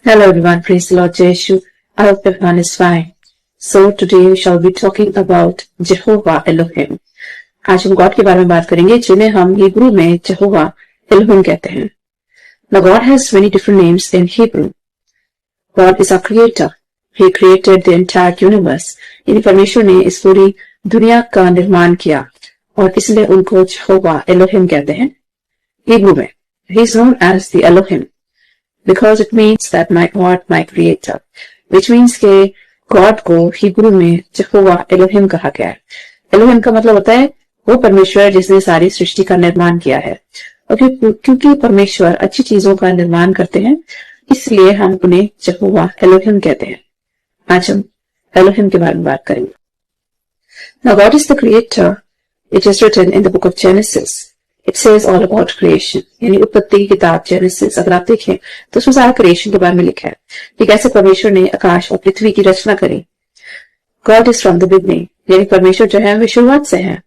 Hello everyone, praise the Lord Jesus. I hope everyone is fine. So today we shall be talking about Jehovah Elohim. आज हम God के बारे में बात करेंगे जिन्हें हम हिब्रू में Jehovah Elohim कहते हैं. Now God has many different names in Hebrew. God is our creator. He created the entire universe. यानी परमेश्वर ने इस पूरी दुनिया का निर्माण किया और इसलिए उनको Jehovah Elohim कहते हैं हिब्रू में. He is known as the Elohim. Because it means that my God, my creator, which means कि God को हिब्रू में Jehovah Elohim कहा गया है. Elohim का मतलब होता है वो परमेश्वर जिसने सारी सृष्टि का निर्माण किया है. और क्योंकि परमेश्वर अच्छी चीजों का निर्माण करते हैं इसलिए हम उन्हें Jehovah Elohim कहते हैं. आज हम Elohim के बारे में बात करेंगे. Now God is the creator. It is written in the book of Genesis. It says all about creation. यानी उत्पत्ति की किताब जेनेसिस अगर आप देखें तो उसमें सारा क्रिएशन के बारे में लिखा है कि कैसे परमेश्वर ने आकाश और पृथ्वी की रचना करी. God is from the beginning. यानी परमेश्वर जो है वे शुरुआत से है.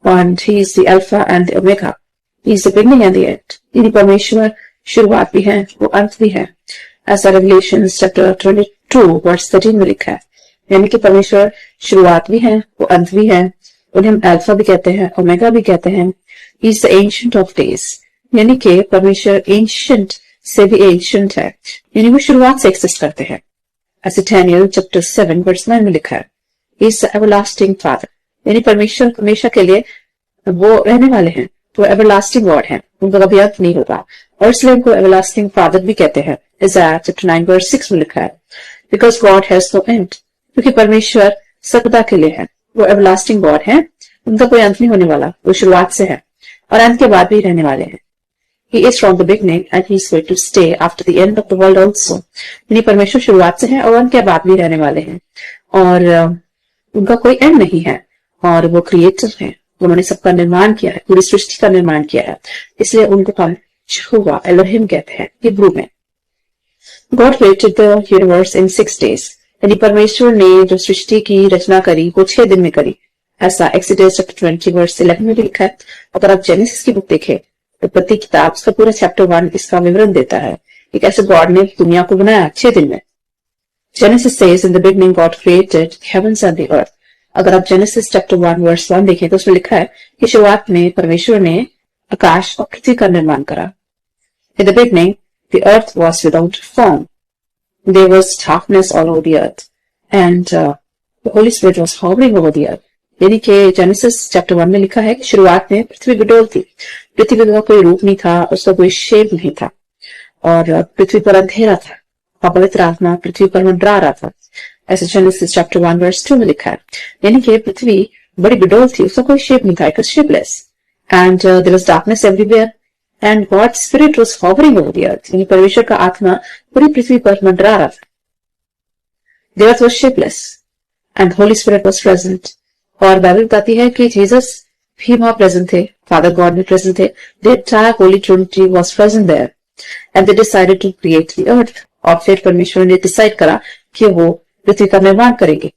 And he is the Alpha and the Omega. He is the beginning and the end. यानी परमेश्वर शुरुआत भी है वो अंत भी है. ऐसा Revelation chapter 22 verse 13 में लिखा है. यानी कि परमेश्वर शुरुआत भी है वो अंत भी है. उन्हें हम अल्फा भी कहते हैं ओमेगा भी कहते हैं. He is the ancient of days. यानी कि परमेश्वर ancient से भी ancient है यानी वो शुरुआत से exist करते हैं. ऐसे Daniel chapter 7 verse 9 में लिखा है He is the everlasting father. यानी परमेश्वर हमेशा के लिए वो रहने वाले हैं. वो everlasting God है उनका कभी अंत नहीं होगा और इसलिए उनको everlasting father भी कहते हैं. Isaiah chapter 9 verse 6 में लिखा है Because God has no end. क्योंकि परमेश्वर सदा के लिए है. वो everlasting God है उनका कोई अंत नहीं होने वाला. वो शुरुआत से है और अंत के बाद भी रहने वाले हैं. He is from the beginning and he is going to stay after the end of the world also. यानी परमेश्वर शुरुआत से है और अंत के बाद भी रहने वाले हैं और उनका कोई एंड नहीं है और वो क्रिएटर हैं. उन्होंने सबका निर्माण किया है पूरी सृष्टि का निर्माण किया है इसलिए उनको हम Jehovah Elohim कहते हैं हिब्रू में. God created the universe in 6 days. यानी परमेश्वर ने जो सृष्टि की रचना करी वो 6 दिन में करी. ऐसा एक्सीडस चैप्टर 20 वर्स 11 में लिखा है. अगर आप जेनेसिस की बुक देखें तो उत्पत्ति किताब उसका पूरा चैप्टर 1 इसका विवरण देता है कि कैसे गॉड ने दुनिया को बनाया 6 दिन में. Genesis says in the beginning God created heavens and the earth. अगर आप जेनेसिस चैप्टर 1 वर्स 1 देखें तो उसमें लिखा है कि शुरुआत में परमेश्वर ने आकाश और पृथ्वी का निर्माण करा. In the beginning the earth was without form. There was darkness all over the earth and the Holy Spirit was hovering over the earth. यानी कि जेनेसिस चैप्टर 1 में लिखा है कि शुरुआत में पृथ्वी बिडोल थी. पृथ्वी का कोई रूप नहीं था उसका कोई शेप नहीं था और पृथ्वी पर अंधेरा था और पवित्र आत्मा पृथ्वी पर मंडरा रहा था. ऐसे जेनेसिस चैप्टर 1 वर्स 2 में लिखा है. यानी कि पृथ्वी बड़ी बिडोल थी उसका कोई शेप नहीं था. It was shapeless and there was darkness everywhere and God spirit was hovering over the earth. यानी परमेश्वर का आत्मा पूरी पृथ्वी पर मंडरा रहा था. The earth was shapeless and Holy Spirit was present. और बाइबल बताती है कि जीसस भी वहां प्रेजेंट थे. फादर गॉड भी प्रेजेंट थे. The entire Holy Trinity was present there and they decided to create the earth. और फिर परमेश्वर ने डिसाइड करा कि वो पृथ्वी का निर्माण करेंगे.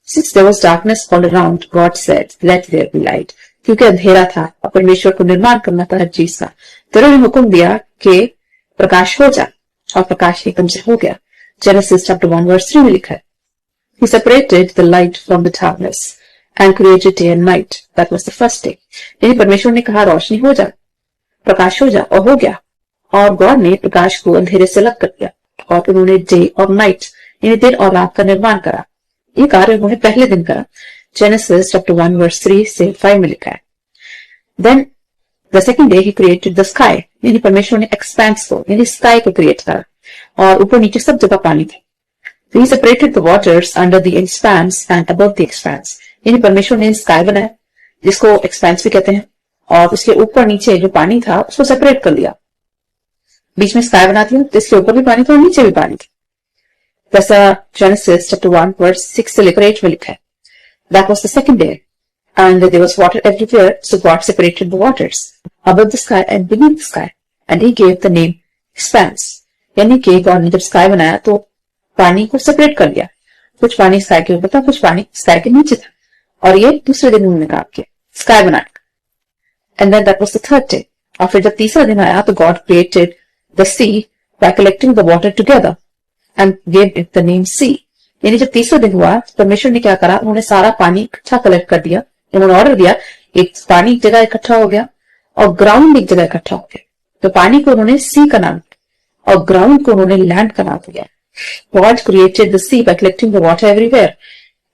Since there was darkness all around God said let there be light. क्योंकि अंधेरा था और परमेश्वर को निर्माण करना था हर चीज का तो उन्होंने हुक्म दिया कि प्रकाश हो जा और प्रकाश एकदम से हो गया. जेनेसिस चैप्टर 1 वर्स 3 में लिखा है He separated the light from the darkness and created day and night. That was the first day. यानी परमेश्वर ने कहा रोशनी हो जा प्रकाश हो जा और हो गया और गॉड ने प्रकाश को अंधेरे से अलग कर दिया और उन्होंने डे और नाइट यानी दिन और रात का निर्माण करा. ये कार्य उन्होंने पहले दिन करा. जेनेसिस चैप्टर 1 वर्स 3 से 5 में लिखा है. Then the second day he created the sky. यानी परमेश्वर ने एक्सपेंस को यानी स्काई को क्रिएट करा और ऊपर नीचे सब जगह पानी थे. He separated the waters under the expanse and above the expanse. यानी परमेश्वर ने स्काई बनाया जिसको एक्सपेंस भी कहते हैं और उसके ऊपर नीचे जो पानी था उसको सेपरेट कर लिया. बीच में स्काई बना दिया जिसके ऊपर भी पानी था और नीचे भी पानी था. वैसा जेनेसिस चैप्टर 1 वर्स 6 से लेकर 8 में लिखा है. That was the second day and there was water everywhere, so God separated the waters above the sky and beneath the sky and he gave the name expanse. यानी कि God ने जब sky बनाया तो पानी को सेपरेट कर दिया. कुछ पानी स्काई के ऊपर था कुछ पानी स्काई के नीचे था और ये दूसरे दिन उन्होंने काम किया स्काई बनाया. And then that was the third day. और फिर जब तीसरा दिन आया तो God created the sea by collecting the water together and gave it the name sea. यानी जब तीसरा दिन हुआ परमेश्वर ने क्या करा, उन्होंने सारा पानी इकट्ठा कलेक्ट कर दिया। उन्होंने ऑर्डर दिया, एक पानी एक जगह इकट्ठा हो गया और ग्राउंड एक जगह इकट्ठा हो गया। तो पानी को उन्होंने सी का नाम दिया और ग्राउंड को उन्होंने लैंड का नाम दिया। God created the sea by collecting the water everywhere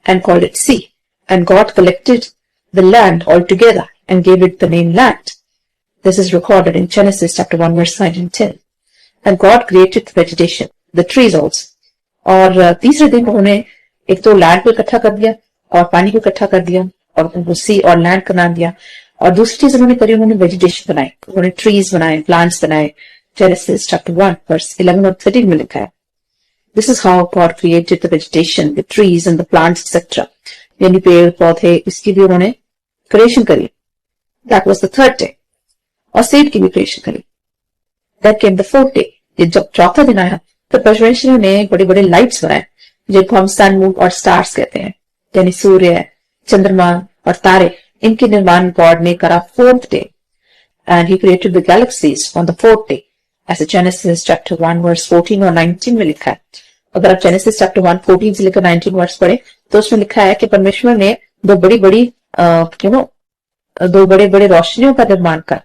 and called it sea. And God collected the land all together and gave it the name land. This is recorded in Genesis chapter 1 verse 9 and 10. And God created the vegetation, the trees also. और तीसरे दिन उन्होंने एक तो land को इकट्ठा कर दिया और पानी को इकट्ठा कर दिया और उनको सी और लैंड का नाम दिया। और दूसरी चीज उन्होंने करी, उन्होंने वेजिटेशन बनाई, उन्होंने ट्रीज बनाए, प्लांट्स बनाए। जेनेसिस चैप्टर 1 वर्स 11 और 13 में लिखा है, This is how God created the vegetation, the trees and the plants, etc. यानी पेड़ पौधे, इसकी भी उन्होंने क्रिएशन करी। That was the third day. और सीड की भी क्रिएशन करी। That came the fourth day. ये जब चौथा दिन आया तो परमेश्वर ने बड़े बड़े लाइट्स बनाए जिनको हम सन, मून और स्टार्स कहते हैं, यानी सूर्य, चंद्रमा और तारे। इनके निर्माण गॉड ने करा fourth day. And he created the galaxies on the fourth day, ऐसे जेनेसिस चैप्टर 1 वर्स 14 और 19 में लिखा है। अगर आप जेनेसिस चैप्टर 1 14 से लेकर 19 वर्स पढ़े तो उसमें लिखा है कि परमेश्वर ने दो बड़ी बड़ी रोशनियों का निर्माण कर,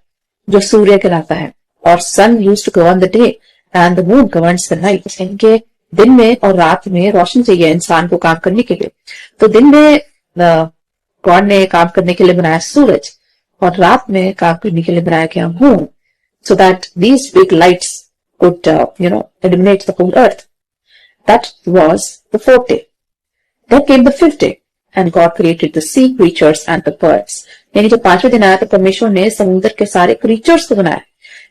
जो सूर्य कहलाता है, और sun used to govern the day and the moon governs the night. इनके दिन में और रात में रोशनी चाहिए इंसान को काम करने के लिए। तो दिन में गॉड ने काम करने के लिए बनाया सूरज और रात में काम करने के लिए बनाया गया moon, so that these big lights could illuminate the whole earth. That was the fourth day. Then came the fifth day and God created the sea creatures and the birds. यानी जब पांचवें दिन आया तो परमेश्वर ने समुद्र के सारे क्रीचर्स को बनाया,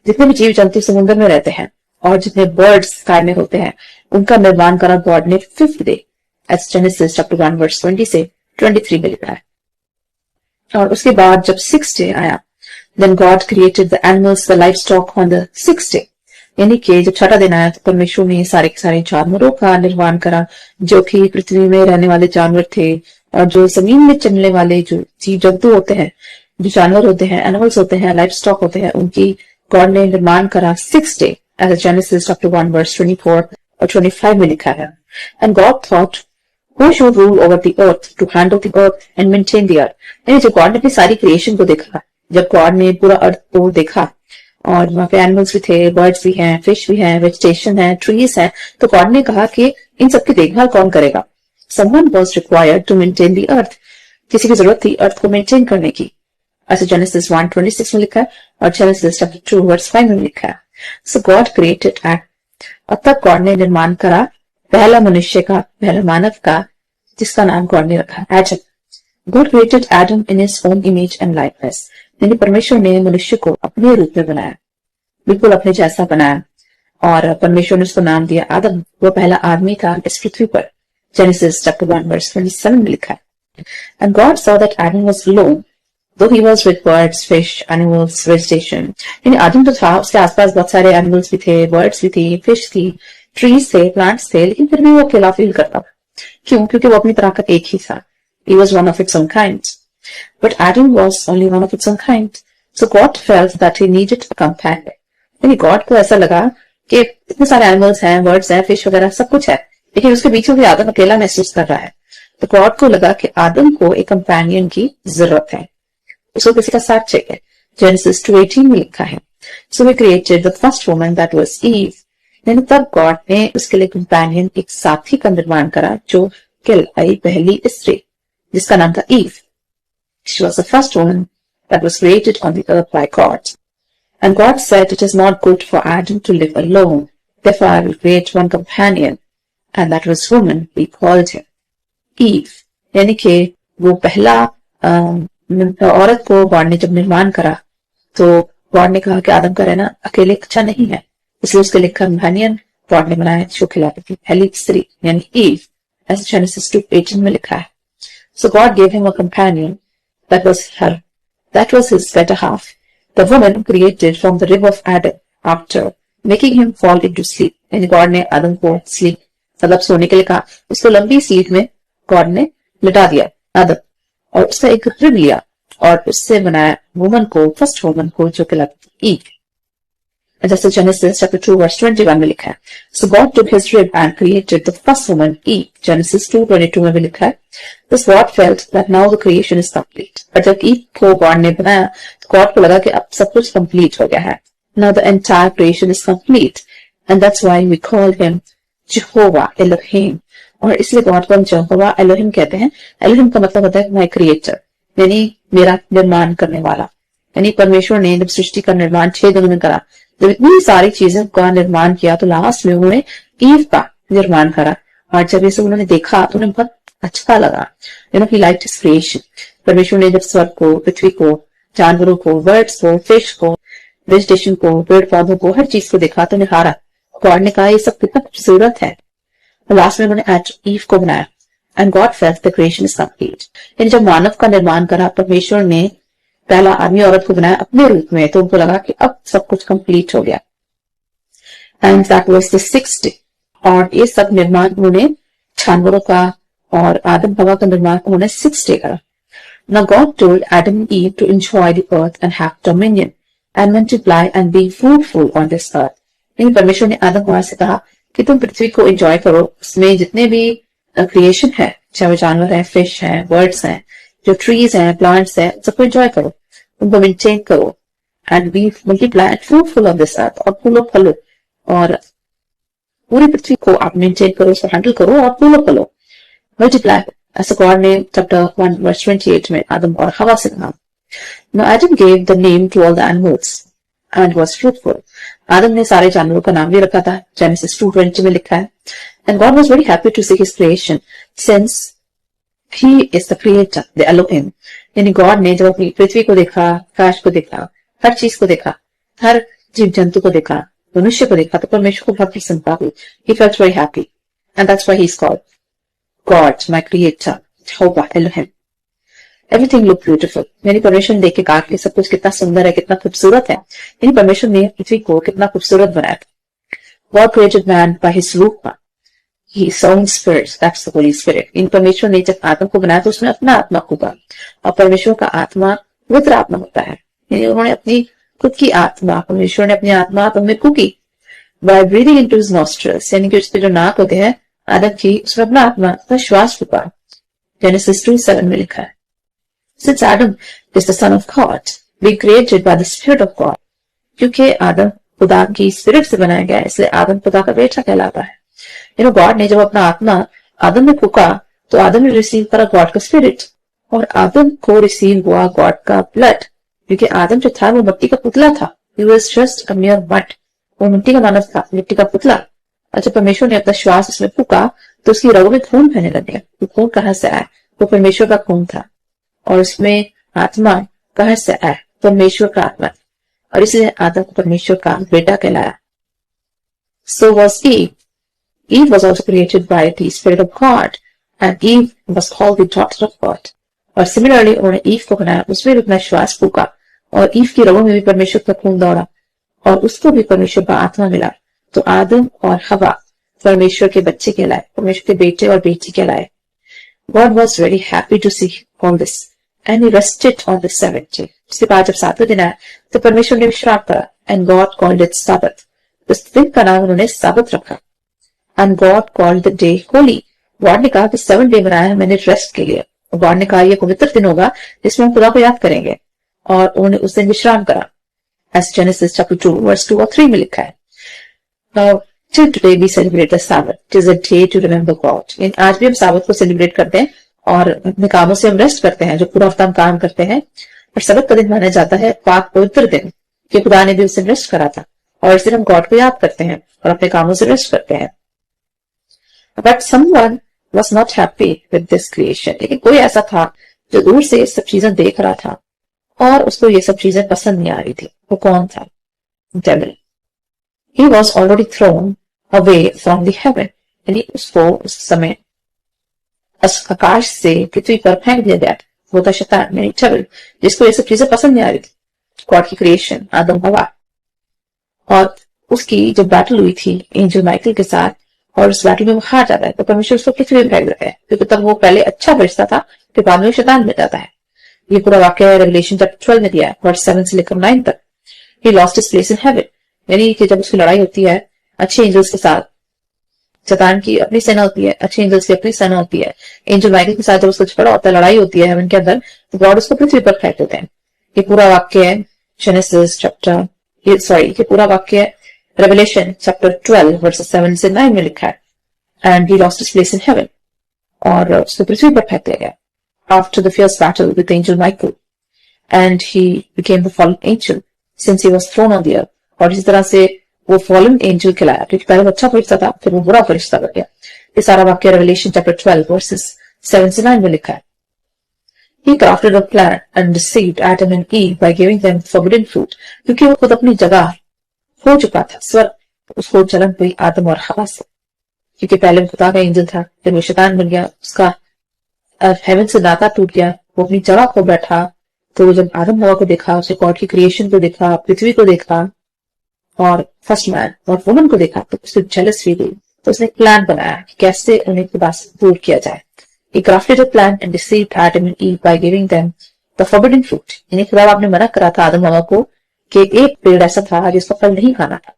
जितने भी जीव जंतु समुद्र में रहते हैं और जितने बर्ड्स स्काई में होते हैं, उनका निर्माण करा गॉड ने fifth day, as Genesis chapter 1 verse 20 से 23 में लिखा है। और उसके बाद जब सिक्स डे आया, then God created the animals, the livestock on the sixth day. यानी कि जब छठा दिन आया तो परमेश्वर ने सारे के सारे जानवरों का निर्माण करा, जो कि पृथ्वी में रहने वाले जानवर थे और जो जमीन में चलने वाले जो जीव जंतु होते हैं, जो जानवर होते हैं, एनिमल्स होते हैं, लाइफ स्टॉक होते हैं, उनकी गॉड ने निर्माण करा six day, as Genesis chapter 1 verse 24 और 25 में लिखा है। And God thought who should rule over the earth to handle the earth and maintain the earth. यानी जब गॉड ने अपनी सारी क्रिएशन को देखा, जब गॉड ने पूरा अर्थ को देखा और वहां पे एनिमल्स भी थे, बर्ड्स भी हैं, फिश भी हैं, वेजिटेशन है, ट्रीज है, तो गॉड ने कहा कि इन सबकी देखभाल कौन करेगा। Someone was required to maintain the earth. किसी की जरूरत थी अर्थ को मेंटेन करने की, ऐसे जेनेसिस 1:26 में लिखा है और जेनेसिस चैप्टर 2 वर्स 5 में लिखा है। So God created Adam. और तब गॉड ने निर्माण करा पहला मनुष्य का, पहला मानव का, जिसका नाम गॉड ने रखा Adam. God created Adam in his own image and likeness. यानी परमेश्वर ने मनुष्य को अपने रूप में बनाया, बिल्कुल अपने जैसा बनाया, और परमेश्वर ने उसको नाम दिया आदम। वो पहला आदमी था इस पृथ्वी पर। जेनेसिस चैप्टर 1 वर्स 27 में लिखा है। And God saw that Adam was alone, though he was with birds, fish, animals, vegetation. यानी आदम तो था, उसके आसपास बहुत सारे एनिमल्स भी थे, बर्ड्स भी थी, फिश थी, ट्रीज थे, प्लांट्स थे, लेकिन फिर भी वो अकेला फील करता। क्यों? क्योंकि वो अपनी तरह का एक ही था। He was one of its own kind. But Adam was only one of its own kind. So God felt that he needed a companion. यानी गॉड को ऐसा लगा कि इतने सारे एनिमल्स हैं, बर्ड्स हैं, फिश वगैरह सब कुछ है, लेकिन उसके बीच में भी आदम अकेला महसूस कर रहा है। तो गॉड को लगा कि आदम को एक कंपेनियन की जरूरत है, उसको किसी का साथ चाहिए। जेनेसिस 2:18 में लिखा है, So he created the first woman, that was Eve. यानी तब गॉड ने उसके लिए कंपेनियन, एक साथी का निर्माण करा, जो कहलाई पहली स्त्री, जिसका नाम था ewe. She was the first woman that was created on the earth by God. And God said, It is not good for Adam to live alone. Therefore I will create one companion. And that was woman. We called her Eve. यानी कि वो पहला औरत को God ने जब निर्माण करा तो गॉड ने कहा कि आदम का रहना अकेले अच्छा नहीं है, इसलिए उसके लिए कंपेनियन गॉड ने बनाया, जो खिलाती थी पहली स्त्री यानी ईव, ऐसे जेनेसिस 2:18 में लिखा है। So God gave him a companion. That was his better half, the woman created from the rib of Adam after making him fall into sleep. यानी गॉड ने आदम को स्लीप मतलब सोने के लिए कहा, उसको लंबी स्लीप में गॉड ने लिटा दिया आदम, और उसका एक रिब लिया और उससे बनाया वुमन को, फर्स्ट वुमन को, जो कहलाती थी ईव। जैसे जेनेसिस चैप्टर 2 वर्स 21 में लिखा है, so God took his rib and created the first woman Eve, Genesis 2:22 में भी लिखा है, this God felt that now the creation is complete. और जब ईव को गॉड ने बनाया तो गॉड को लगा कि अब सब कुछ कंप्लीट हो गया है, now the entire creation is complete, and that's why we call him Jehovah Elohim. और इसलिए गॉड को हम जेहोवा एलोहिम कहते हैं। एलोहिम का मतलब होता है माय क्रिएटर, यानी मेरा निर्माण करने वाला। यानी परमेश्वर ने जब सृष्टि का निर्माण 6 दिनों में करा, जब इतनी सारी चीजों का निर्माण किया, तो लास्ट में उन्होंने ईव का निर्माण करा। और जब ये सब उन्होंने देखा तो उन्हें बहुत अच्छा लगा, ही लाइक्ड हिज क्रिएशन। परमेश्वर ने जब स्वर्ग को, पृथ्वी को, जानवरों को, बर्ड्स को, फिश को, वेजिटेशन को, पेड़ पौधों को, हर चीज को देखा तो निहारा। गॉड ने कहा ये सब कितना खूबसूरत है। लास्ट में उन्होंने ईव को बनाया, and God felt the creation is complete. यानी जब मानव का निर्माण करा, परमेश्वर ने पहला आदमी औरत को बनाया अपने रूप में, तो उनको लगा कि अब सब कुछ कंप्लीट हो गया। And that was the 6th day. और ये सब निर्माण उन्होंने जानवरों का और आदम हवा का निर्माण उन्होंने 6th डे करा। Now God told Adam and Eve to enjoy the earth and have dominion and multiply and be fruitful on this earth. लेकिन परमेश्वर ने आदम हवा से कहा कि तुम पृथ्वी को एंजॉय करो, उसमें जितने भी क्रिएशन है, चाहे वो जानवर है, फिश है, बर्ड्स हैं, जो ट्रीज हैं, प्लांट्स हैं, सबको एंजॉय करो, उनको मेंटेन करो, and be multiply and fruitful of this earth, और फूलो फलो, और पूरी पृथ्वी को आप मेंटेन करो, उसको हैंडल करो और फूलो फलो, मल्टीप्लाई। ऐसा गॉड ने चैप्टर 1 वर्स 28 में आदम और हवा से कहा। Now Adam gave the name to all the animals and was fruitful. आदम ने सारे जानवरों का नाम भी रखा था, जेनेसिस 2:20 में लिखा है। And God was very happy to see his creation since he is the creator, the Elohim. यानी गॉड ने जब अपनी पृथ्वी को देखा, आकाश को देखा, हर चीज को देखा, हर जीव जंतु को देखा, मनुष्य को देखा, तो परमेश्वर को बहुत प्रसन्नता हुई। He felt very happy, and that's why he is called God, my creator, Jehovah Elohim. Everything looked beautiful. यानी परमेश्वर ने देख के कहा कि सब कुछ कितना सुंदर है, कितना खूबसूरत है। यानी परमेश्वर ने पृथ्वी को कितना खूबसूरत बनाया था। God created man by his rupa, his own spirit, that's the Holy Spirit. इन परमेश्वर ने जब आत्मा को बनाया तो उसमें अपना आत्मा होगा, और परमेश्वर का आत्मा पवित्र आत्मा होता है। यानी उन्होंने अपनी खुद की आत्मा, परमेश्वर ने अपनी आत्मा आत्मा को की by breathing into his nostrils, यानी कि उसके जो नाक होते हैं आदम की, उसमें अपना आत्मा का श्वास फूका। जेनेसिस 2:7 में लिखा है, Since Adam is the son of God, being created by the Spirit of God. क्योंकि आदम खुदा की स्पिरिट से बनाया गया, इसलिए आदम खुदा का बेटा कहलाता है। गॉड ने जब अपना आत्मा आदम में फूका तो आदम ने रिसीव करा गॉड का स्पिरिट, और आदम को रिसीव हुआ गॉड का ब्लड। क्योंकि आदम जो था वो मिट्टी का पुतला था, he was just a mere mud, वो मिट्टी का मानव था, मिट्टी का पुतला। और जब परमेश्वर ने अपना श्वास उसमें फूका तो उसकी रगों में खून बहने लगे। वो खून कहाँ से आया? वो परमेश्वर का खून था, और उसमें आत्मा कहाँ से आया? परमेश्वर का आत्मा, और इसलिए आदम को परमेश्वर का बेटा कहलाया। So was Eve. Eve was also created by the Spirit of God, and Eve was called the daughter of God. और सिमिलरली उन्होंने ईव को बनाया, उसमें भी अपना श्वास फूका, और ईव की रगों में भी परमेश्वर का खून दौड़ा, और उसको भी परमेश्वर का आत्मा मिला। तो आदम और हवा परमेश्वर के बच्चे कहलाए, परमेश्वर के बेटे और बेटी कहलाए। God was very happy to see all this, and he rested on the 7th day. उसके बाद जब 7वें दिन आया तो परमेश्वर ने विश्राम करा, and God called it Sabbath. उस दिन का नाम उन्होंने साबत रखा। And God called the day holy. God ने कहा कि 7 डे बनाया है मैंने रेस्ट के लिए, और गॉड ने कहा यह पवित्र दिन होगा जिसमें हम खुदा को याद करेंगे, और उन्होंने उस दिन विश्राम करा। As Genesis chapter 2 verse 2 और 3 में लिखा है। Now till today we celebrate the Sabbath. It is a day to remember God. आज भी हम साबत को सेलिब्रेट करते हैं, और अपने कामों से हम रेस्ट करते हैं, जो पूरा हफ्ता हम काम करते हैं। और सबत का दिन माना जाता है पाक पवित्र दिन, कि खुदा ने भी उस दिन रेस्ट करा था, और इस दिन हम गॉड को याद करते हैं और अपने कामों से रेस्ट करते हैं। But someone was not happy with this creation. लेकिन कोई ऐसा था जो दूर से सब चीजें देख रहा था और उसको ये सब चीजें पसंद नहीं आ रही थी। वो कौन था? Devil. He was already thrown away from the heaven. यानी उसको उस समय आकाश से पृथ्वी पर फेंक दिया गया। वो था शैतान, यानी डेविल, जिसको ये सब चीजें पसंद नहीं आ रही थी। गॉड की क्रिएशन, आदम हवा, और उसकी जब बैटल हुई थी एंजल माइकल के साथ, और उस बैटल में वो हार जाता है, तो परमेश्वर उसको पृथ्वी में फेंक देता है, क्योंकि तब वो पहले अच्छा बचता था, फिर बाद में शैतान बन जाता है। ये पूरा वाक्य रेवलेशन चैप्टर 12 में दिया है, वर्स 7 से लेकर 9 तक। He lost his place in heaven. यानी कि जब उसकी लड़ाई होती है अच्छे एंजल्स के साथ, शैतान की अपनी सेना होती है, अच्छे एंजल्स की अपनी सेना होती है, एंजल माइकल के साथ जब उसका झगड़ा होता है, लड़ाई होती है हेवन के अंदर, तो गॉड उसको पृथ्वी पर फेंक देते हैं। ये पूरा वाक्य है जेनेसिस चैप्टर, ये पूरा वाक्य है रेवलेशन चैप्टर 12 वर्सेस 7 से 9 में लिखा है। And he lost his place in heaven, और उसको पृथ्वी पर फेंक दिया गया after the fierce battle with angel Michael, and he became the fallen angel since he was thrown on the earth. और इसी तरह से वो फॉलन एंजल कहलाया, क्योंकि पहले वो अच्छा फरिश्ता था, फिर वो बुरा फरिश्ता बन गया। ये सारा वाक्य रेवलेशन चैप्टर 12 वर्सेस 7 से 9 में लिखा है। He crafted a plan and deceived Adam and Eve by giving them forbidden fruit, क्योंकि वो खुद अपनी जगह हो चुका था स्वर्ग, उसको जलन हुई आदम और हवा से, क्योंकि पहले वो खुदा का एंजल था, फिर वो शैतान बन गया, उसका हेवन से नाता टूट गया, वो अपनी जगह खो बैठा। तो जब आदम हवा को देखा, उसने गॉड की क्रिएशन को देखा, पृथ्वी को देखा और फर्स्ट मैन और वुमन को देखा, तो उससे जेलस फील हुई। तो उसने प्लान बनाया कि कैसे उन्हें खुदा से दूर किया जाए। He crafted a plan and deceived Adam and Eve by giving them the forbidden fruit. यानी खुदा आपने मना करा था आदम हवा को कि एक पेड़ ऐसा था जिसका फल नहीं खाना था।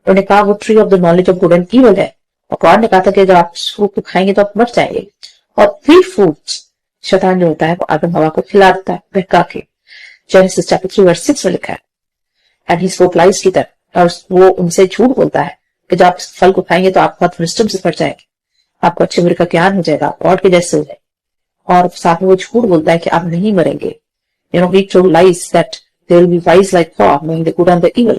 उन्होंने कहा वो tree of the knowledge of good and evil है, और गॉड ने कहा था कि जब आप फ्रूट को खाएंगे तो आप मर जाएंगे। और 3 फ्रूट्स शैतान जो होता है वो आदम हवा को खिला देता है बहका के। जेनेसिस चैप्टर 3 वर्स 6 में लिखा है, एंड ही स्पोक लाइज की तरह, और वो उनसे झूठ बोलता है कि जब आप इस फल को खाएंगे तो आप बहुत विस्डम से बढ़ जाएंगे, आपको अच्छे बुरे का ज्ञान हो जाएगा, गॉड के जैसे हो जाएंगे। और साथ में वो झूठ बोलता है कि आप नहीं मरेंगे। You know, he told lies that they will be wise like God, knowing the good and the evil,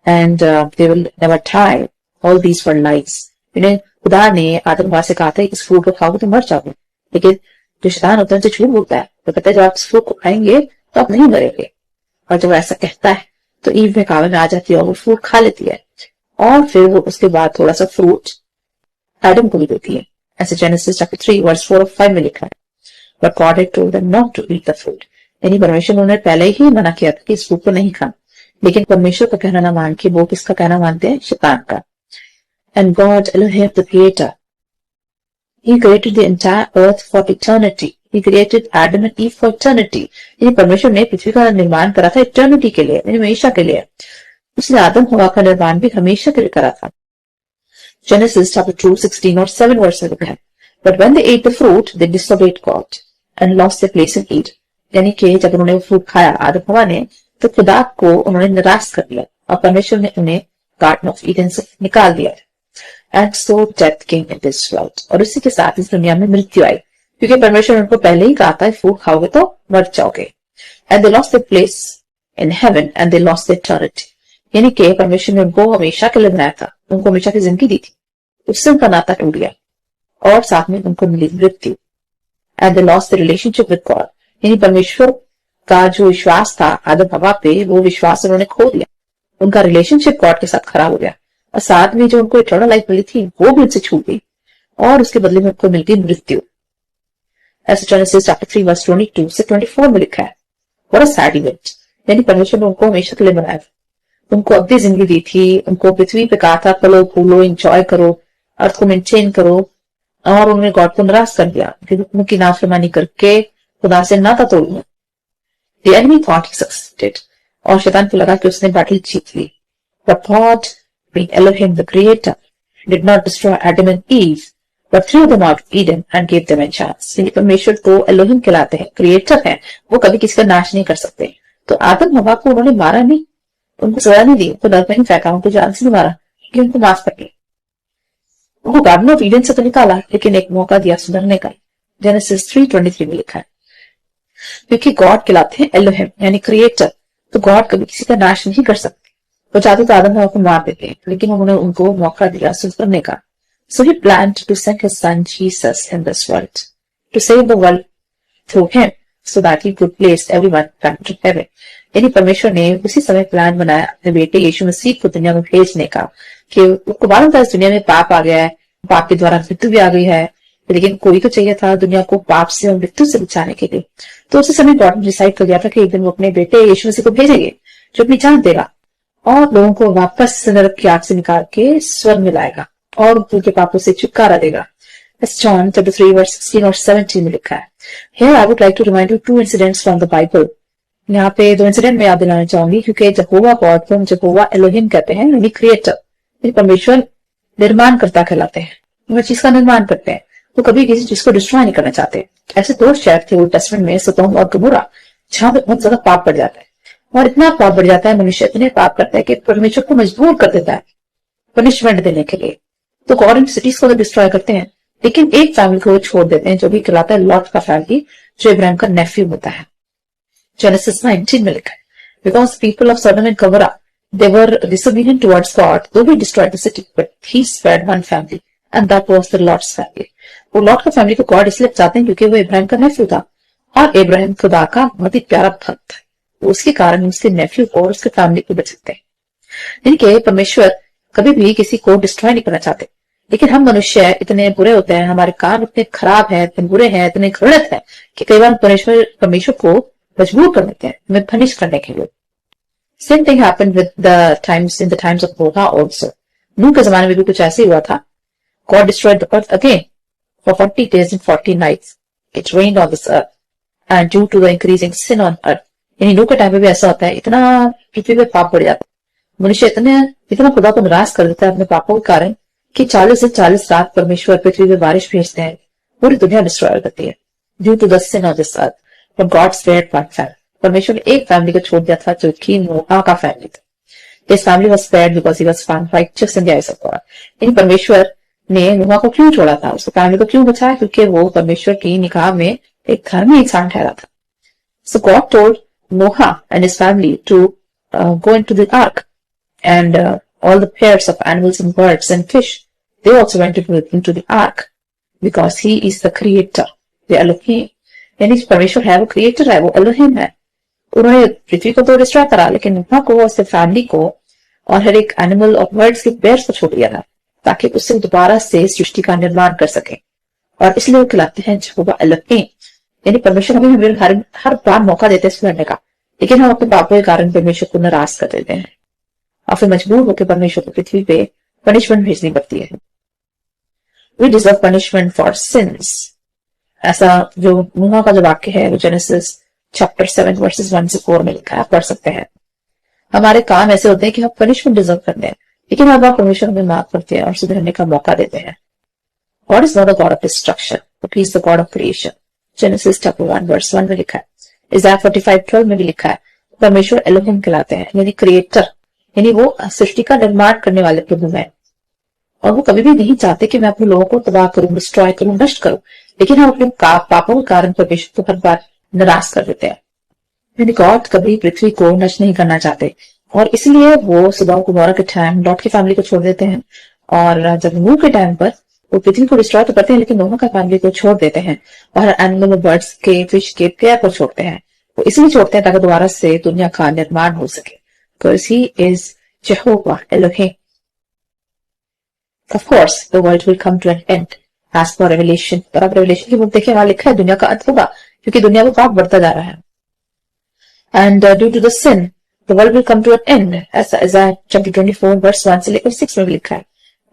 and they will never die. All these were lies. खुदा ने आदम हवा से कहा था इस फ्रूट को खाओगे तो मर जाओगे, लेकिन जो शैतान होता है उनसे झूठ बोलता है, तो कहता है जब आप इस फ्रूट को खाएंगे तो आप नहीं मरेंगे। और जब ऐसा कहता है तो ईव में कावे में आ जाती है और वो फ्रूट खा लेती है, और फिर वो उसके बाद थोड़ा सा फ्रूट एडम को भी देती है। ऐसे जेनेसिस चैप्टर 3 वर्स 4 और 5 में लिखा है, but God had told them not to eat the fruit. यानी परमेश्वर ने उन्हें पहले ही मना किया था कि इस फ्रूट को नहीं खाना, लेकिन परमेश्वर का कहना ना मान के वो किसका कहना मानते हैं? शैतान का। And God Elohim the creator, he created the entire earth for eternity. He created Adam and Eve for eternity. यानी परमेश्वर ने पृथ्वी का निर्माण करा था इटर्निटी के लिए, यानी हमेशा के लिए। उसने आदम हवा का निर्माण भी हमेशा के लिए करा था। Genesis chapter 2 16 और 7 वर्स में लिखा है, but when they ate the fruit they disobeyed God and lost their place in Eden. यानी कि जब उन्होंने वो फ्रूट खाया आदम हवा ने, तो खुदा को उन्होंने निराश कर दिया और परमेश्वर ने उन्हें गार्डन ऑफ ईडन से निकाल दिया। And so death came in this world, और इसी के साथ इस दुनिया में मृत्यु आई, क्योंकि परमेश्वर ने उनको पहले ही कहा था फ्रूट खाओगे तो मर जाओगे। And they lost their place in heaven and they lost their eternity. यानी कि परमेश्वर ने उनको हमेशा के लिए बनाया था, उनको हमेशा की जिंदगी दी थी, उससे उनका नाता टूट गया और साथ में उनको मिली मृत्यु। And they lost the relationship with God, यानी परमेश्वर का जो विश्वास था आदम हवा पे, वो विश्वास उन्होंने खो दिया, उनका रिलेशनशिप गॉड के साथ खराब हो गया, और साथ में जो उनको इटर्नल लाइफ मिली थी वो भी उनसे छूट गई, और उसके बदले में उनको मिलती मृत्यु। ऐसे जेनेसिस चैप्टर 3 वर्स 22 से 24 में लिखा है, व्हाट अ सैड इवेंट। यानी परमेश्वर ने उनको हमेशा के लिए बनाया, उनको अपनी जिंदगी दी थी, उनको पृथ्वी पे कहा था फलो फूलो एंजॉय करो, अर्थ को मेंटेन करो, और उन्होंने गॉड को निराश कर दिया उनकी नाफरमानी करके खुदा से नाता तोड़ लिया। The enemy thought he succeeded, और शैतान को लगा कि उसने बैटल जीत ली। But God, being Elohim the creator, did not destroy Adam and Eve, but threw them out of Eden and gave them a chance. यानी परमेश्वर को एलोहिम कहलाते हैं, क्रिएटर हैं, वो कभी किसी का नाश नहीं कर सकते। तो आदम हवा को उन्होंने मारा नहीं, उनको सजा नहीं दी, उनको नर्क में ही फेंका, उनको जान से नहीं मारा, क्योंकि उनको माफ कर दिया। उनको गार्डन ऑफ ईडन से तो निकाला, लेकिन एक मौका दिया सुधरने का। जेनेसिस 3:23 में लिखा है, क्योंकि गॉड कहलाते हैं एलोहिम यानी क्रिएटर, तो गॉड कभी किसी का नाश नहीं कर सकते। वो चाहते तो आदम हवा को मार देते, लेकिन उन्होंने उनको मौका दिया सुधरने का। So he planned to send his son Jesus in this world to save the world through him, so that he could place everyone back to heaven. यानी परमेश्वर ने उसी समय प्लान बनाया अपने बेटे यीशु मसीह को दुनिया में भेजने का, कि उसको मालूम था इस दुनिया में पाप आ गया है, पाप के द्वारा मृत्यु भी आ गई है, लेकिन कोई तो चाहिए था दुनिया को पाप से और मृत्यु से बचाने के लिए। तो उसी समय गॉड ने डिसाइड कर दिया था कि एक दिन वो अपने बेटे यीशु मसीह को भेजेंगे, जो अपनी जान देगा और लोगों को वापस नरक की आग से निकाल के स्वर्ग में लाएगा और उनके पापों से छुटकारा देगा। John chapter 3 verse 16 और 17 में लिखा है, Here I would like to remind you 2 incidents from the Bible यहाँ पे दो इंसिडेंट में याद दिलाना चाहूंगी, क्योंकि यहोवा गॉड को हम यहोवा एलोहिम कहते हैं, यानी क्रिएटर, परमेश्वर निर्माण करता कहलाते हैं। वो चीज का निर्माण करते हैं, वो कभी किसी चीज को डिस्ट्रॉय नहीं करना चाहते। ऐसे दो शहर थे ओल्ड टेस्टमेंट में, सदोम और गमोरा, जहां पे बहुत ज्यादा पाप बढ़ जाता है, और इतना पाप बढ़ जाता है, मनुष्य इतने पाप करता है कि परमेश्वर को मजबूर कर देता है पनिशमेंट देने के लिए। तो गॉड इन सिटीज को तो डिस्ट्रॉय करते हैं, लेकिन एक फैमिली को वो छोड़ देते हैं, जो भी कहलाता है लॉट का फैमिली, जो इब्राहिम का नेफ्यू होता है। जेनेसिस 19 में लिखा है, because people of Sodom and Gomorrah they were disobedient towards God, though he destroyed the city, but he spared one family, and that was the Lot's family. वो लॉट का फैमिली को गॉड इसलिए चाहते हैं क्योंकि वो इब्राहिम का नेफ्यू था, और इब्राहिम खुदा का बहुत ही प्यारा भक्त था, उसके कारण उसके नेफ्यू को और उसके फैमिली को बचाते हैं। यानी कि परमेश्वर कभी भी किसी को डिस्ट्रॉय नहीं करना चाहते, लेकिन हम मनुष्य इतने बुरे होते हैं, हमारे काम इतने खराब है, इतने बुरे हैं, इतने घृणित है कि कई बार परमेश्वर को मजबूर कर देते हैं हमें पनिश करने के लिए। Same thing happened with in the times of Noah also. नूह के जमाने में भी कुछ ऐसे ही हुआ था। God destroyed the earth again for 40 days and 40 nights. It rained on this earth, and due to the increasing sin on earth. यानी नूह के टाइम में भी ऐसा होता है, इतना पृथ्वी पे पाप बढ़ जाता है, मनुष्य इतना खुदा को निराश कर देता है अपने पापों के कारण कि 40 से 40 रात परमेश्वर पृथ्वी पे बारिश भेजते हैं, पूरी दुनिया डिस्ट्रॉय करती है। Due to the sin of this earth, but God spared one family. परमेश्वर ने एक फैमिली को छोड़ दिया था, जो कि नोहा का फैमिली था। इस family was spared because he was found righteous in the eyes of God. इन परमेश्वर ने नोहा को क्यों छोड़ा था, उसकी फैमिली को क्यों बचाया? क्योंकि वो परमेश्वर की निगाह में एक धर्मी इंसान ठहरा था। So God told Noah and his family to go into the ark, and all the pairs of animals and birds and fish, they also went into the ark because he is the creator, the Elohim. यानी परमेश्वर है, वो creator है, वो Elohim है। उन्होंने पृथ्वी को तो डिस्ट्रॉय करा, लेकिन नोहा को, उसके फैमिली को और हर एक एनिमल और बर्ड्स के पेयर्स को छोड़ दिया था, ताकि उससे दोबारा से सृष्टि का निर्माण कर सके। और इसलिए वो कहलाते हैं यहोवा एलोहिम। यानी परमेश्वर हमें हर बार मौका देते हैं सुधरने का, लेकिन हम अपने पापों के कारण परमेश्वर को नाराज कर देते हैं, और फिर मजबूर होकर परमेश्वर को पृथ्वी पे पनिशमेंट भेजनी पड़ती है। We deserve punishment for sins. ऐसा जो नोहा का जो वाक्य है, वो जेनेसिस चैप्टर 7 वर्सेस 1 से 4 में लिखा है, पढ़ सकते हैं। हमारे काम ऐसे होते हैं कि हम पनिशमेंट डिजर्व करते हैं, लेकिन हर बार परमेश्वर हमें माफ करते हैं और सुधरने का मौका देते हैं। God is not a God of destruction, but he is the God of creation. Genesis chapter 1 verse 1 में लिखा है। इज़ाया 45:12 में भी लिखा है, परमेश्वर एलोहिम कहलाते हैं, यानी क्रिएटर, यानी वो सृष्टि का निर्माण करने वाले प्रभु हैं। और वो कभी भी नहीं चाहते कि मैं अपने लोगों को तबाह करूं, डिस्ट्रॉय करूं, नष्ट करूं, लेकिन हम अपने पापों के कारण परमेश्वर को हर बार निराश कर देते हैं। यानी गॉड कभी पृथ्वी को नष्ट नहीं करना चाहते, और इसलिए वो सदोम गमोरा के टाइम लॉट की फैमिली को छोड़ देते हैं, और जब नूह के टाइम पर वो पृथ्वी को डिस्ट्रॉय तो करते हैं, लेकिन नोहा का फैमिली को छोड़ देते हैं, और एनिमल और बर्ड्स के, फिश के पेयर को छोड़ते हैं। वो इसलिए छोड़ते हैं ताकि दोबारा से दुनिया का निर्माण हो सके, because he is Jehovah Elohim. Of course, the world will come to an end as per Revelation. पर अब रेवलेशन की बुक देखिए, वहां लिखा है दुनिया का अंत होगा, क्योंकि दुनिया को पाप बढ़ता जा रहा है। And due to the sin, the world will come to an end, as Isaiah chapter 24 verse 1 से लेकर 6 में भी लिखा है।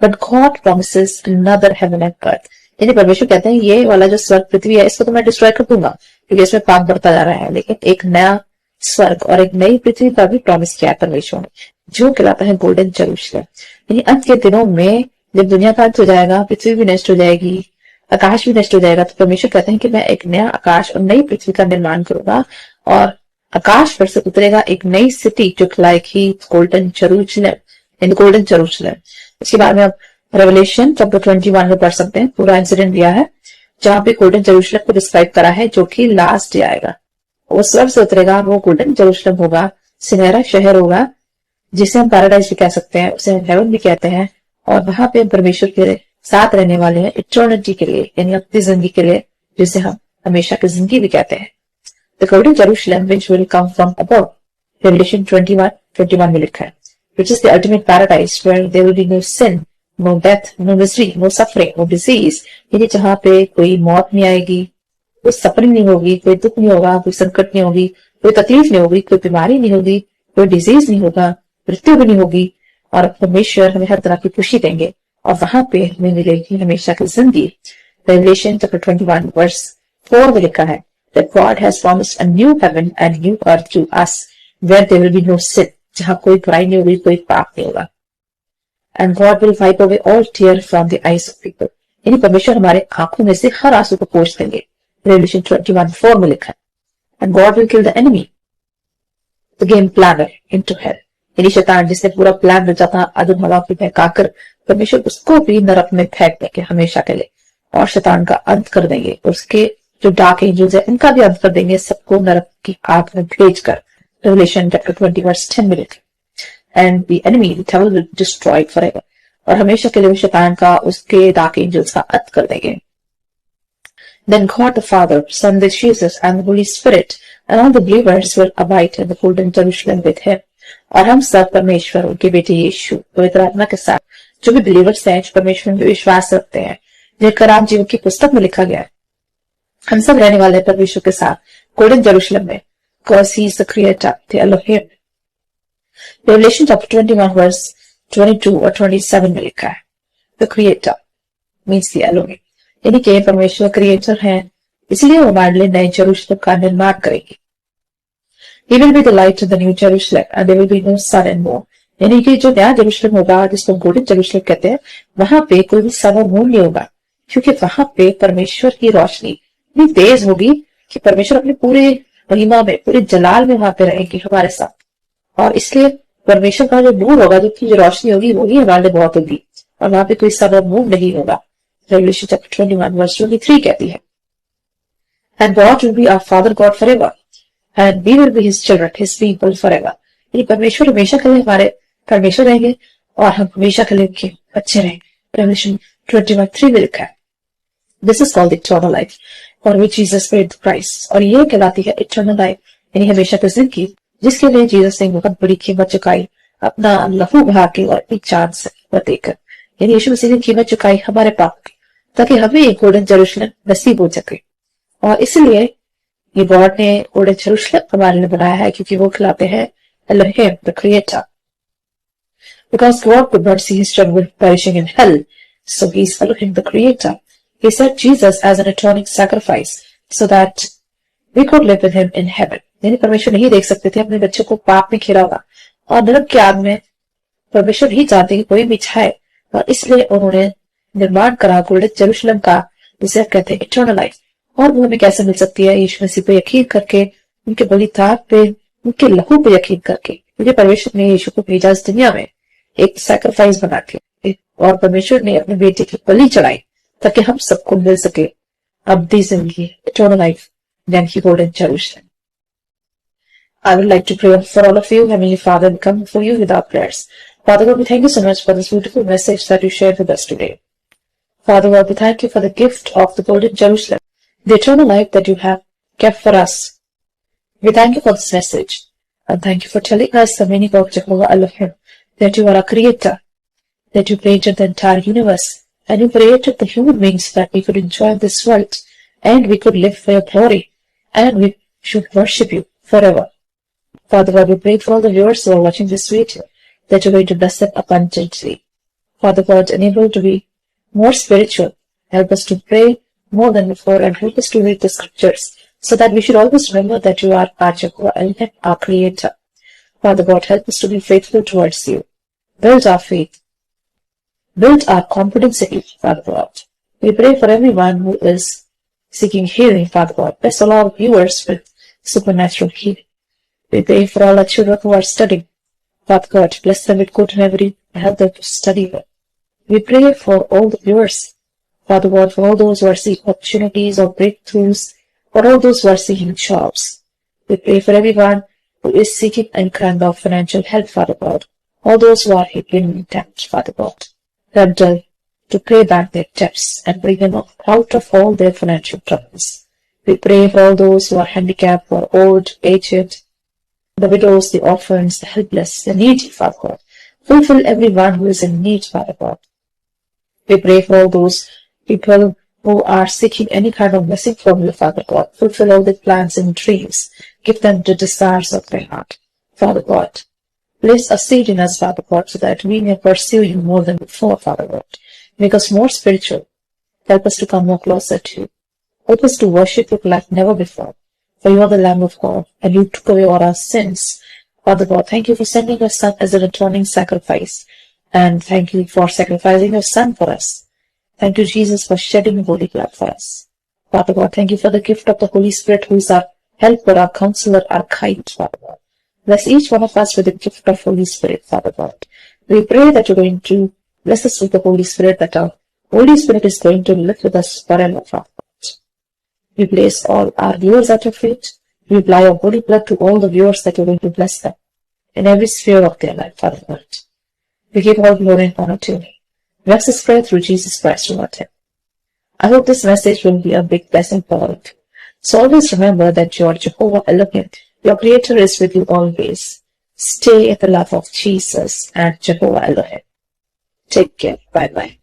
But God promises another heaven and earth. यानी परमेश्वर कहते हैं ये वाला जो स्वर्ग पृथ्वी है, इसको तो मैं डिस्ट्रॉय कर दूंगा, क्योंकि इसमें पाप बढ़ता जा रहा है, लेकिन एक नया स्वर्ग और एक नई पृथ्वी का भी प्रॉमिस किया है परमेश्वर ने, जो कहलाता है गोल्डन जेरूशलेम। यानी अंत के दिनों में जब दुनिया का अंत हो जाएगा, पृथ्वी भी नष्ट हो जाएगी, आकाश भी नष्ट हो जाएगा, तो परमेश्वर कहते हैं कि मैं एक नया आकाश और नई पृथ्वी का निर्माण करूंगा, और आकाश पर से उतरेगा एक नई सिटी जो कहलाएगी गोल्डन जेरूशलेम, इन गोल्डन जेरूशलेम। इसके बारे में आप रेवलेशन चैप्टर 21 में पढ़ सकते हैं, पूरा इंसिडेंट दिया है, जहां पे गोल्डन जेरूशलेम को डिस्क्राइब करा है, जो कि लास्ट डे आएगा। वो स्वर्ग से उतरेगा, वो गोल्डन जेरूशलेम होगा, सुनहरा शहर होगा, जिसे हम पैराडाइज भी कह सकते हैं, उसे हेवन भी कहते हैं, और वहां पे परमेश्वर के साथ रहने वाले हैं इटर्निटी के लिए, यानी अपनी जिंदगी के लिए, जिसे हम हमेशा की जिंदगी भी कहते हैं। The golden Jerusalem which will come from above, Revelation 21:21 में लिखा है, which is the ultimate paradise where there will be no sin, no death, no misery, no suffering, no disease. यानी जहां पे कोई मौत नहीं आएगी, कोई सफरिंग नहीं होगी, कोई दुख नहीं होगा, कोई संकट नहीं होगी, कोई तकलीफ नहीं होगी, कोई बीमारी नहीं होगी, कोई डिजीज नहीं होगा, मृत्यु भी नहीं होगी, और परमेश्वर हमें हर तरह की खुशी देंगे, और वहां पे हमें मिलेगी हमेशा की जिंदगी। रेवलेशन चैप्टर 21 वर्स 4 में लिखा है, that God has promised a new heaven and new earth to us, where there will be no sin, जहाँ कोई बुराई नहीं होगी, कोई पाप नहीं होगा. And God will wipe away all tear from the eyes of people. यानी परमेश्वर हमारे आंखों में से हर आंसू को पोंछ देंगे. Revelation 21:4 में लिखा है. And God will kill the enemy, the game planner, into hell. यानी शैतान जिसने पूरा प्लान रचा था अदम हवा को बहकाकर, परमेश्वर उसको भी नरक में फेंक देंगे हमेशा के लिए, और शैतान का अंत कर देंगे. उसके जो डार्क एंजल्स है उनका भी अंत कर देंगे, सबको नरक की आग में भेजकर. Revelation chapter 20:10 में लिखा. And the enemy, the devil, will destroy it forever. और हमेशा के लिए शैतान का, उसके डार्क एंजल्स का अंत कर देंगे. Then God the Father, Son Jesus, and the Holy Spirit, and all the believers will abide in the golden Jerusalem with him. और हम सब परमेश्वर, उनके बेटे यीशु, पवित्र आत्मा के साथ, जो भी बिलीवर्स हैं, जो परमेश्वर में विश्वास रखते हैं, जिनका नाम जीवन की पुस्तक में लिखा गया है, हम सब रहने वाले हैं परमेश्वर के साथ गोल्डन जेरूशलेम में. Because he is the creator, the Elohim. Revelation chapter 21 verse 22 or 27 में लिखा है. The creator means the Elohim. यानी कि परमेश्वर क्रिएटर है, इसलिए वो हमारे लिए नए जेरूशलेम का निर्माण करेंगे. He will be the light of the new Jerusalem and there will be no sun and moon. यानी कि जो नया जेरूशलेम होगा, जिसको गोल्डन जेरूशलेम कहते हैं, वहां पे कोई भी सन और मून नहीं होगा, क्योंकि वहां पे परमेश्वर की रोशनी इतनी तेज होगी कि परमेश्वर अपने पूरे महिमा में, पूरे जलाल में वहां पे रहेंगे हमारे साथ. और इसलिए परमेश्वर का जो नूर होगा, जो रोशनी होगी, वही हमारे लिए बहुत होगी, और वहां पे कोई सन और मून नहीं होगा. Revelation chapter 21 verse 23 कहती है. And God will be our Father God forever, and we will be His children, His people forever. यानी परमेश्वर हमेशा के लिए हमारे परमेश्वर रहेंगे, और हम हमेशा के लिए उनके बच्चे रहेंगे. Revelation 21:3 में लिखा है. This is called eternal life, for which Jesus paid the price. और ये कहलाती है eternal life, यानी हमेशा की जिंदगी, जिसके लिए जीसस ने बहुत बड़ी कीमत चुकाई, अपना लहू बहा के और अपनी जान से देकर. यानी यीशु मसीह ने कीमत चुकाई हमारे पाप की, ताकि हमें एक गोल्डन जेरूशलेम नसीब हो सके. और इसलिए ये गॉड ने गोल्डन जेरूशलेम हमारे लिए बनाया है, क्योंकि वो खिलाते हैं Elohim, the creator. Because God could not see his children perishing in hell, so he is Elohim, the creator. He sent Jesus as an atoning sacrifice so that we could live with him in heaven. यानी परमेश्वर नहीं देख सकते थे अपने बच्चों को पाप में घिरा हुआ, और नरक की आग में परमेश्वर नहीं चाहते कि कोई भी छाए, और इसलिए उन्होंने निर्माण करा गोल्डन जेरूशलेम का, जिसे कहते हैं इटर्नल लाइफ. और वो हमें कैसे मिल सकती है? यीशु मसीह पे यकीन करके, उनके बलिदान पे, उनके लहू पे यकीन करके. क्योंकि परमेश्वर ने यीशु को भेजा इस दुनिया में एक सैक्रिफाइस बना के, और परमेश्वर ने अपने बेटे की बलि चढ़ाई ताकि हम सबको मिल सके अब्दी जिंदगी, इटर्नल लाइफ, यानी कि golden Jerusalem. I would like to pray for all of you. Heavenly Father, we come before you with our prayers. Father God, we thank you so much for this beautiful message that you shared with us today. Father God, we thank you for the gift of the golden Jerusalem, the eternal life that you have kept for us. We thank you for this message, and thank you for telling us the meaning of Jehovah Elohim, that you are a creator, that you created the entire universe, and you created the human beings so that we could enjoy this world, and we could live for your glory, and we should worship you forever. Father God, we pray for all the viewers who are watching this video, that you're going to bless them abundantly. Father God, enable to be more spiritual. Help us to pray more than before, and help us to read the scriptures, so that we should always remember that you are our Jehovah Elohim, our Creator. Father God, help us to be faithful towards you. Build our faith. Build our confidence in you, Father God. We pray for everyone who is seeking healing, Father God. Bless all our viewers with supernatural healing. We pray for all our children who are studying. Father God, bless them with good memory and help them to study well. We pray for all the viewers. Father God, for all those who are seeking opportunities or breakthroughs, for all those who are seeking jobs. We pray for everyone who is seeking any kind of financial help, Father God. All those who are in debt, Father God. Help them to pay back their debts and bring them out of all their financial troubles. We pray for all those who are handicapped, who are old, aged, the widows, the orphans, the helpless, the needy, Father God. Fulfill everyone who is in need, Father God. We pray for all those people who are seeking any kind of blessing from you, Father God. Fulfill all their plans and dreams. Give them the desires of their heart, Father God. Place a seed in us, Father God, so that we may pursue you more than before, Father God. Make us more spiritual. Help us to come more closer to you. Help us to worship you like never before. For you are the Lamb of God, and you took away all our sins. Father God, thank you for sending your Son as an atoning sacrifice. And thank you for sacrificing your Son for us. Thank you, Jesus, for shedding holy blood for us. Father God, thank you for the gift of the Holy Spirit, who is our helper, our counselor, our guide, Father God. Bless each one of us with the gift of Holy Spirit, Father God. We pray that you're going to bless us with the Holy Spirit, that our Holy Spirit is going to live with us forever, Father God. We place all our viewers at your feet. We apply your holy blood to all the viewers, that you're going to bless them in every sphere of their life, Father God. We give all glory and honor to you. Bless this prayer through Jesus Christ, our Lord. I hope this message will be a big blessing for all of you. So always remember that you are Jehovah Elohim. Your Creator is with you always. Stay in the love of Jesus and Jehovah Elohim. Take care. Bye-bye.